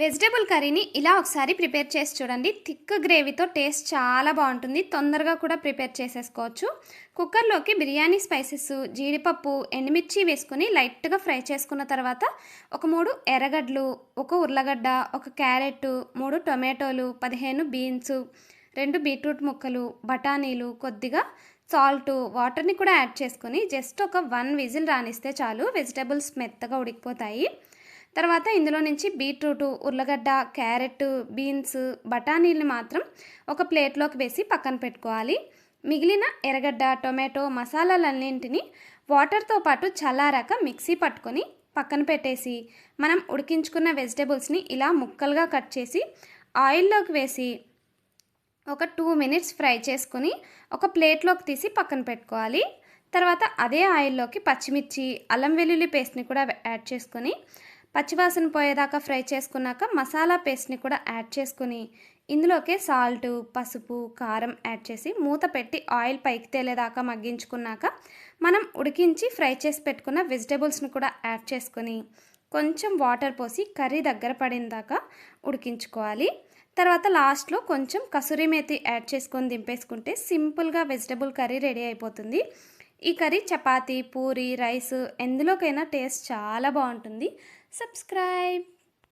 Vegetable కర్రీని ఇలా ఒకసారి ప్రిపేర్ చేసి చూడండి. థిక్ గ్రేవీతో టేస్ట్ చాలా బాగుంటుంది. తొందరగా కూడా ప్రిపేర్ చేసేసుకోవచ్చు. కుక్కర్లోకి బిర్యానీ స్పైసెస్, జీడిపప్పు, ఎండుమిర్చి వేసుకొని లైట్గా ఫ్రై చేసుకున్న తర్వాత ఒక 3 ఎర్రగడ్డలు, ఒక ఉర్లగడ్డ, ఒక క్యారెట్, 3 టొమాటోలు, 15 బీన్స్, 2 బీట్రూట్ ముక్కలు, బఠానీలు, కొద్దిగా సాల్ట్, వాటర్ని కూడా యాడ్ చేసుకొని జస్ట్ ఒక 1 విజిల్ రానిస్తే చాలు. వెజిటబుల్స్ మెత్తగా ఉడికిపోతాయి. తర్వాత ఇందులో నుంచి బీట్రూటు, ఉర్లగడ్డ, క్యారెట్, బీన్స్, బఠానీలను మాత్రం ఒక ప్లేట్లోకి వేసి పక్కన పెట్టుకోవాలి. మిగిలిన ఎర్రగడ్డ, టొమాటో మసాలాలన్నింటినీ వాటర్తో పాటు చల్లారాక మిక్సీ పట్టుకొని పక్కన పెట్టేసి మనం ఉడికించుకున్న వెజిటబుల్స్ని ఇలా ముక్కలుగా కట్ చేసి ఆయిల్లోకి వేసి ఒక 2 మినిట్స్ ఫ్రై చేసుకొని ఒక ప్లేట్లోకి తీసి పక్కన పెట్టుకోవాలి. తర్వాత అదే ఆయిల్లోకి పచ్చిమిర్చి, అల్లం వెల్లుల్లి పేస్ట్ని కూడా యాడ్ చేసుకొని పచ్చివాసన పోయేదాకా ఫ్రై చేసుకున్నాక మసాలా పేస్ట్ని కూడా యాడ్ చేసుకుని ఇందులోకే సాల్ట్, పసుపు, కారం యాడ్ చేసి మూత పెట్టి ఆయిల్ పైకి తేలేదాకా మగ్గించుకున్నాక మనం ఉడికించి ఫ్రై చేసి పెట్టుకున్న వెజిటబుల్స్ని కూడా యాడ్ చేసుకొని కొంచెం వాటర్ పోసి కర్రీ దగ్గర పడిన దాకా ఉడికించుకోవాలి. తర్వాత లాస్ట్లో కొంచెం కసూరి మేతి యాడ్ చేసుకొని దింపేసుకుంటే సింపుల్గా వెజిటబుల్ కర్రీ రెడీ అయిపోతుంది. ఈ కర్రీ చపాతీ, పూరి, రైస్ ఎందులోకైనా టేస్ట్ చాలా బాగుంటుంది. సబ్స్క్రైబ్.